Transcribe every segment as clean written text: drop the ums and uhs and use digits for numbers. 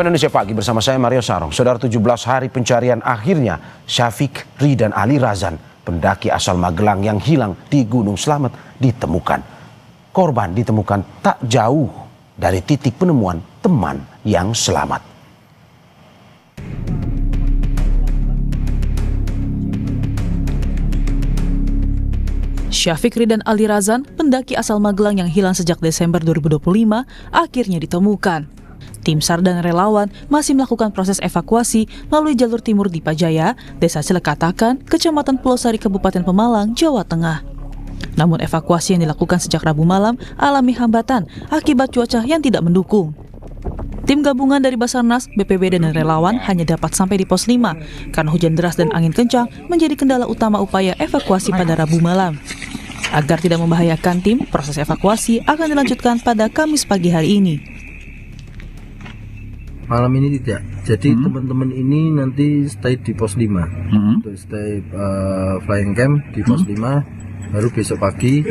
Indonesia Pagi bersama saya Mario Sarong. Saudara, 17 hari pencarian akhirnya Syafiq Ri dan Ali Razan, pendaki asal Magelang yang hilang di Gunung Slamet, ditemukan. Korban ditemukan tak jauh dari titik penemuan teman yang selamat. Syafiq Ri dan Ali Razan, pendaki asal Magelang yang hilang sejak Desember 2025, akhirnya ditemukan. Tim SAR dan relawan masih melakukan proses evakuasi melalui jalur timur di Pajaya, Desa Cilekatakan, Kecamatan Pulau Sari, Kabupaten Pemalang, Jawa Tengah. Namun evakuasi yang dilakukan sejak Rabu malam alami hambatan akibat cuaca yang tidak mendukung. Tim gabungan dari Basarnas, BPBD dan relawan hanya dapat sampai di pos 5 karena hujan deras dan angin kencang menjadi kendala utama upaya evakuasi pada Rabu malam. Agar tidak membahayakan tim, proses evakuasi akan dilanjutkan pada Kamis pagi hari ini. Malam ini tidak. Jadi teman-teman ini nanti stay di pos 5. Untuk stay flying camp di pos 5. Baru besok pagi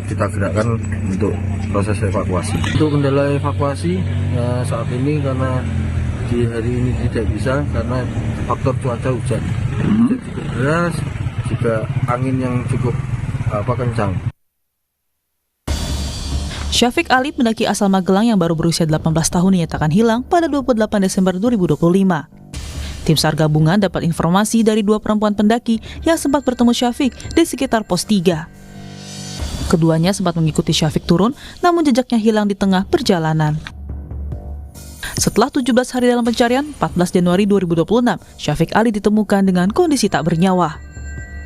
kita gerakkan untuk proses evakuasi. Untuk kendala evakuasi saat ini karena di hari ini tidak bisa karena faktor cuaca hujan. Hujan cukup deras, juga angin yang cukup kencang. Syafiq Ali, pendaki asal Magelang yang baru berusia 18 tahun dinyatakan hilang pada 28 Desember 2025. Tim SAR gabungan dapat informasi dari 2 perempuan pendaki yang sempat bertemu Syafiq di sekitar pos 3. Keduanya sempat mengikuti Syafiq turun, namun jejaknya hilang di tengah perjalanan. Setelah 17 hari dalam pencarian, 14 Januari 2026, Syafiq Ali ditemukan dengan kondisi tak bernyawa.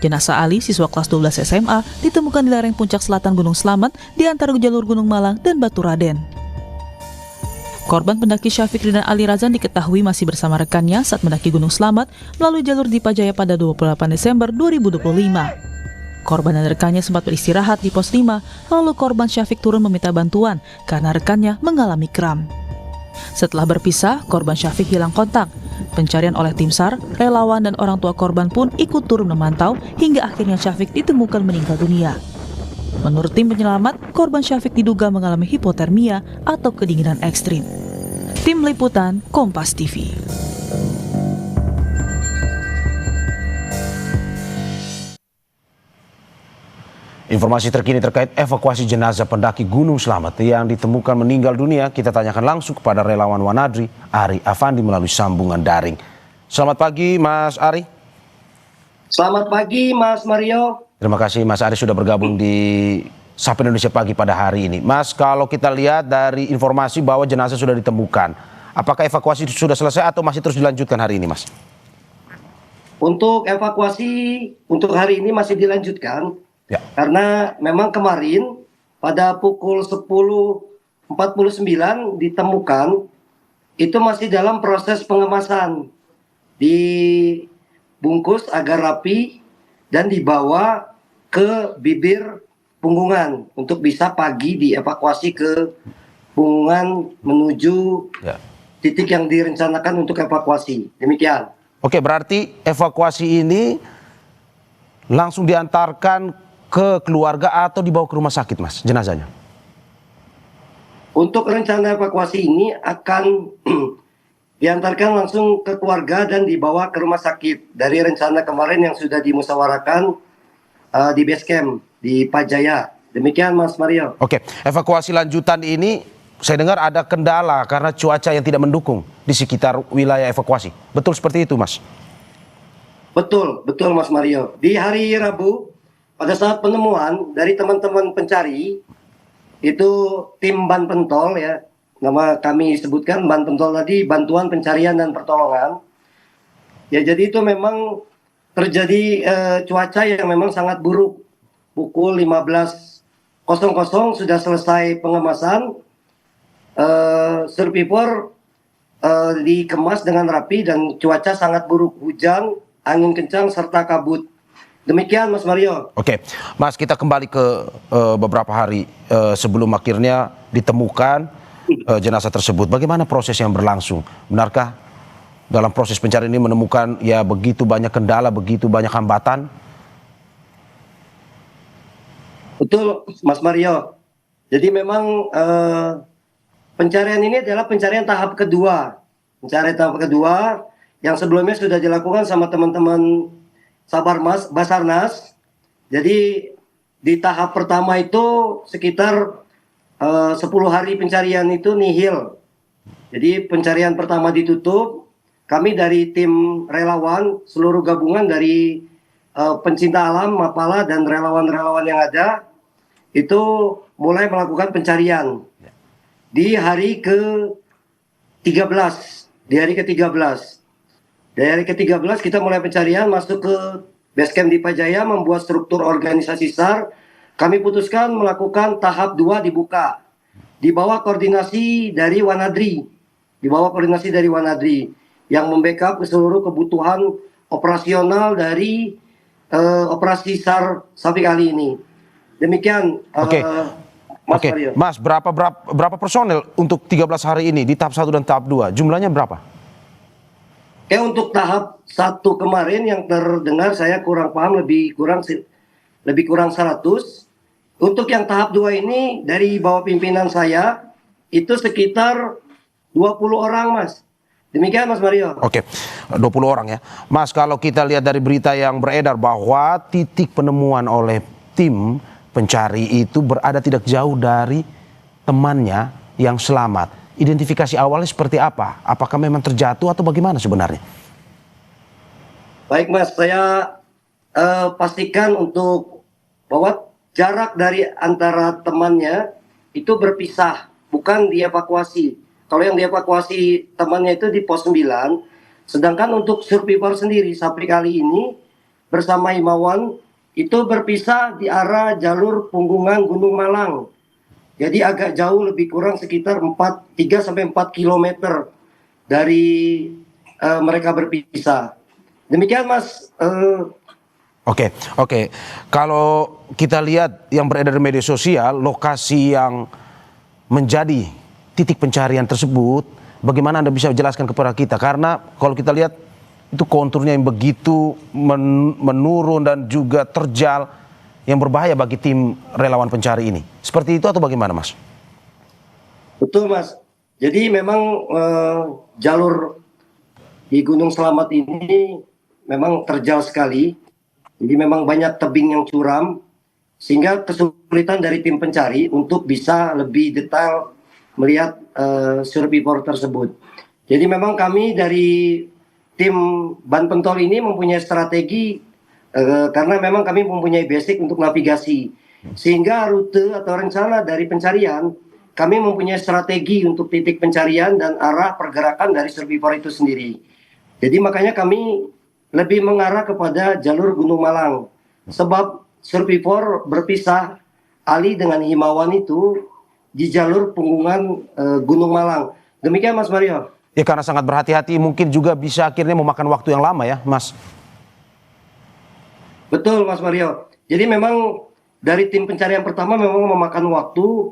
Jenazah Ali, siswa kelas 12 SMA, ditemukan di lereng puncak selatan Gunung Slamet di antara jalur Gunung Malang dan Batu Raden. Korban pendaki Syafiq Ri dan Ali Razan diketahui masih bersama rekannya saat mendaki Gunung Slamet melalui jalur di Pajaya pada 28 Desember 2025. Korban dan rekannya sempat beristirahat di pos 5, lalu korban Syafiq turun meminta bantuan karena rekannya mengalami kram. Setelah berpisah, korban Syafiq hilang kontak. Pencarian oleh tim SAR, relawan dan orang tua korban pun ikut turun memantau hingga akhirnya Syafiq ditemukan meninggal dunia. Menurut tim penyelamat, korban Syafiq diduga mengalami hipotermia atau kedinginan ekstrim. Tim Liputan Kompas TV. Informasi terkini terkait evakuasi jenazah pendaki Gunung Slamet yang ditemukan meninggal dunia, kita tanyakan langsung kepada relawan Wanadri, Ari Afandi, melalui sambungan daring. Selamat pagi, Mas Ari. Selamat pagi, Mas Mario. Terima kasih, Mas Ari, sudah bergabung di Sapa Indonesia Pagi pada hari ini. Mas, kalau kita lihat dari informasi bahwa jenazah sudah ditemukan, apakah evakuasi sudah selesai atau masih terus dilanjutkan hari ini, Mas? Untuk evakuasi untuk hari ini masih dilanjutkan. Ya. Karena memang kemarin pada pukul 10.49 ditemukan, itu masih dalam proses pengemasan, dibungkus agar rapi dan dibawa ke bibir Punggungan untuk bisa pagi dievakuasi ke Punggungan menuju titik yang direncanakan untuk evakuasi. Demikian. Oke, berarti evakuasi ini langsung diantarkan ke keluarga atau dibawa ke rumah sakit, Mas, jenazahnya? Untuk rencana evakuasi ini akan diantarkan langsung ke keluarga dan dibawa ke rumah sakit dari rencana kemarin yang sudah dimusyawarahkan di base camp di Pajaya. Demikian, Mas Mario. Oke, evakuasi lanjutan ini saya dengar ada kendala karena cuaca yang tidak mendukung di sekitar wilayah evakuasi. Betul seperti itu, Mas? Betul Mas Mario. Di hari Rabu, pada saat penemuan dari teman-teman pencari, itu tim Ban Pentol, ya, nama kami sebutkan Ban Pentol tadi, Bantuan Pencarian dan Pertolongan. Ya, jadi itu memang terjadi cuaca yang memang sangat buruk. Pukul 15.00 sudah selesai pengemasan, survivor dikemas dengan rapi dan cuaca sangat buruk, hujan, angin kencang serta kabut. Demikian, Mas Mario. Oke, Mas, kita kembali ke beberapa hari sebelum akhirnya ditemukan jenazah tersebut. Bagaimana proses yang berlangsung? Benarkah dalam proses pencarian ini menemukan ya begitu banyak kendala, begitu banyak hambatan? Betul, Mas Mario. Jadi memang pencarian ini adalah pencarian tahap kedua. Pencarian tahap kedua yang sebelumnya sudah dilakukan sama teman-teman Basarnas. Jadi di tahap pertama itu sekitar 10 hari pencarian itu nihil. Jadi pencarian pertama ditutup. Kami dari tim relawan, seluruh gabungan dari pencinta alam, Mapala dan relawan-relawan yang ada itu mulai melakukan pencarian di hari ke-13. Di hari ke-13. Dari hari ke-13 kita mulai pencarian, masuk ke Basecamp di Pajaya, membuat struktur organisasi SAR. Kami putuskan melakukan tahap 2 dibuka di bawah koordinasi dari Wanadri. Yang membackup ke seluruh kebutuhan operasional dari operasi SAR Syafiq Ali ini. Demikian, Mas Mario. Mas, berapa personel untuk 13 hari ini di tahap 1 dan tahap 2? Jumlahnya berapa? Untuk tahap 1 kemarin yang terdengar saya kurang paham, lebih kurang 100. Untuk yang tahap 2 ini dari bawah pimpinan saya itu sekitar 20 orang, Mas. Demikian, Mas Mario. Oke, 20 orang ya. Mas, kalau kita lihat dari berita yang beredar bahwa titik penemuan oleh tim pencari itu berada tidak jauh dari temannya yang selamat. Identifikasi awalnya seperti apa? Apakah memang terjatuh atau bagaimana sebenarnya? Baik, Mas, saya pastikan untuk bahwa jarak dari antara temannya itu berpisah, bukan dievakuasi. Kalau yang dievakuasi temannya itu di pos 9, sedangkan untuk survivor sendiri Syafiq Ali ini bersama Himawan itu berpisah di arah jalur Punggungan Gunung Malang. Jadi agak jauh, lebih kurang sekitar 3-4 kilometer dari mereka berpisah. Demikian, Mas. Oke. Kalau kita lihat yang beredar di media sosial, lokasi yang menjadi titik pencarian tersebut, bagaimana Anda bisa jelaskan kepada kita? Karena kalau kita lihat itu konturnya yang begitu menurun dan juga terjal, yang berbahaya bagi tim relawan pencari ini. Seperti itu atau bagaimana, Mas? Betul, Mas. Jadi memang jalur di Gunung Selamat ini memang terjal sekali. Jadi memang banyak tebing yang curam, sehingga kesulitan dari tim pencari untuk bisa lebih detail melihat survivor tersebut. Jadi memang kami dari tim Ban Pentol ini mempunyai strategi karena memang kami mempunyai basic untuk navigasi, sehingga rute atau rencana dari pencarian kami mempunyai strategi untuk titik pencarian dan arah pergerakan dari survivor itu sendiri. Jadi makanya kami lebih mengarah kepada jalur Gunung Malang, sebab survivor berpisah Ali dengan Himawan itu di jalur Punggungan Gunung Malang. Demikian, Mas Mario. Ya, karena sangat berhati-hati mungkin juga bisa akhirnya memakan waktu yang lama ya, Mas. Betul, Mas Mario. Jadi memang dari tim pencarian pertama memang memakan waktu.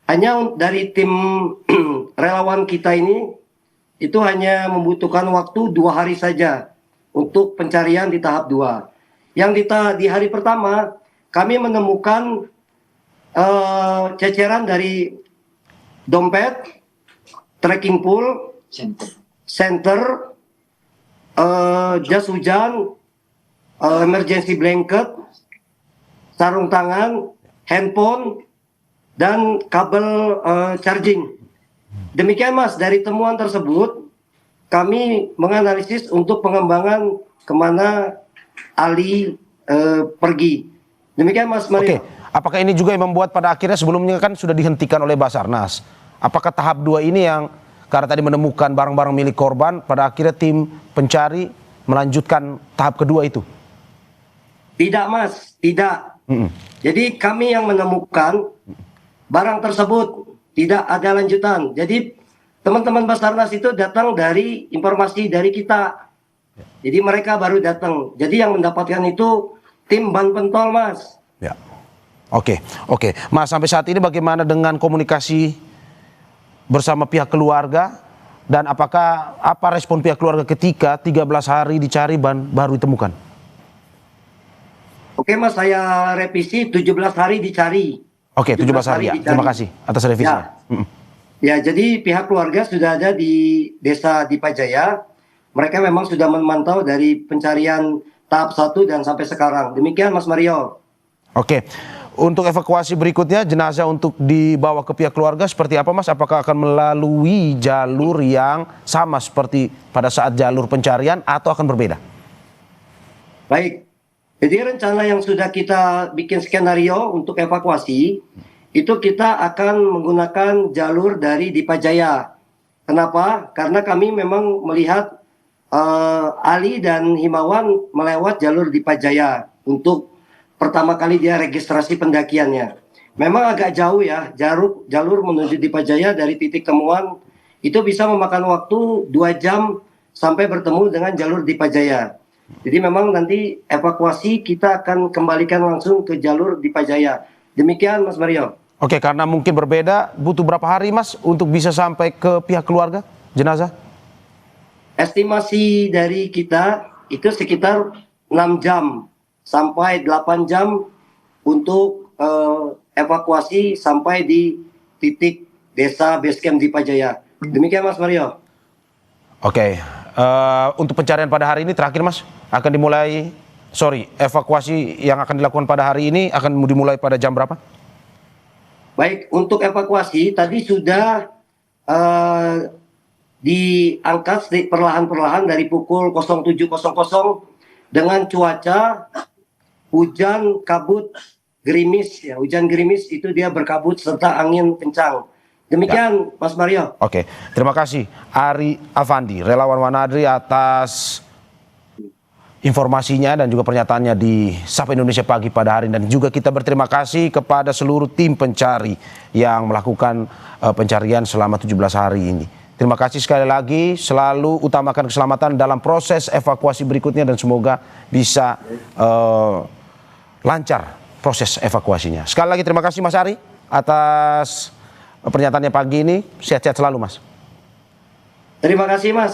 Hanya dari tim relawan kita ini itu hanya membutuhkan waktu 2 hari saja untuk pencarian di tahap 2. Yang di hari pertama kami menemukan ceceran dari dompet, trekking pole, senter, jas hujan, emergency blanket, sarung tangan, handphone, dan kabel charging. Demikian, Mas, dari temuan tersebut kami menganalisis untuk pengembangan kemana Ali pergi. Demikian, Mas Mario. Oke. Apakah ini juga yang membuat pada akhirnya sebelumnya kan sudah dihentikan oleh Basarnas? Apakah tahap 2 ini yang karena tadi menemukan barang-barang milik korban, pada akhirnya tim pencari melanjutkan tahap kedua itu? Tidak, Mas, tidak. Jadi kami yang menemukan barang tersebut, tidak ada lanjutan. Jadi teman-teman Basarnas itu datang dari informasi dari kita. Jadi mereka baru datang. Jadi yang mendapatkan itu tim Ban Pentol, Mas. Ya. Oke. Mas, sampai saat ini bagaimana dengan komunikasi bersama pihak keluarga, dan apa respon pihak keluarga ketika 13 hari dicari baru ditemukan? Oke, Mas, saya revisi 17 hari dicari. Oke, 17 hari ya. Terima kasih atas revisinya. Ya, jadi pihak keluarga sudah ada di Desa Dipajaya. Mereka memang sudah memantau dari pencarian tahap 1 dan sampai sekarang. Demikian Mas Mario. Oke, untuk evakuasi berikutnya jenazah untuk dibawa ke pihak keluarga seperti apa Mas? Apakah akan melalui jalur yang sama seperti pada saat jalur pencarian atau akan berbeda? Baik, jadi rencana yang sudah kita bikin skenario untuk evakuasi, itu kita akan menggunakan jalur dari Dipajaya. Kenapa? Karena kami memang melihat Ali dan Himawan melewat jalur Dipajaya untuk pertama kali dia registrasi pendakiannya. Memang agak jauh ya, jalur menuju Dipajaya dari titik temuan itu bisa memakan waktu 2 jam sampai bertemu dengan jalur Dipajaya. Jadi memang nanti evakuasi kita akan kembalikan langsung ke jalur Dipajaya. Demikian Mas Mario. Oke, karena mungkin berbeda, butuh berapa hari Mas untuk bisa sampai ke pihak keluarga jenazah? Estimasi dari kita itu sekitar 6 jam sampai 8 jam untuk evakuasi sampai di titik desa Basecamp Dipajaya. Demikian Mas Mario. Oke, untuk pencarian pada hari ini terakhir Mas, akan dimulai, evakuasi yang akan dilakukan pada hari ini akan dimulai pada jam berapa? Baik, untuk evakuasi tadi sudah diangkat perlahan-perlahan dari pukul 07.00 dengan cuaca hujan kabut gerimis ya, hujan gerimis itu dia berkabut serta angin kencang. Demikian Mas Mario. Oke, terima kasih Ari Afandi, relawan Wanadri atas informasinya dan juga pernyataannya di Sapa Indonesia Pagi pada hari ini. Dan juga kita berterima kasih kepada seluruh tim pencari yang melakukan pencarian selama 17 hari ini. Terima kasih sekali lagi, selalu utamakan keselamatan dalam proses evakuasi berikutnya dan semoga bisa lancar proses evakuasinya. Sekali lagi terima kasih Mas Ari atas pernyataannya pagi ini. Sehat-sehat selalu Mas. Terima kasih Mas.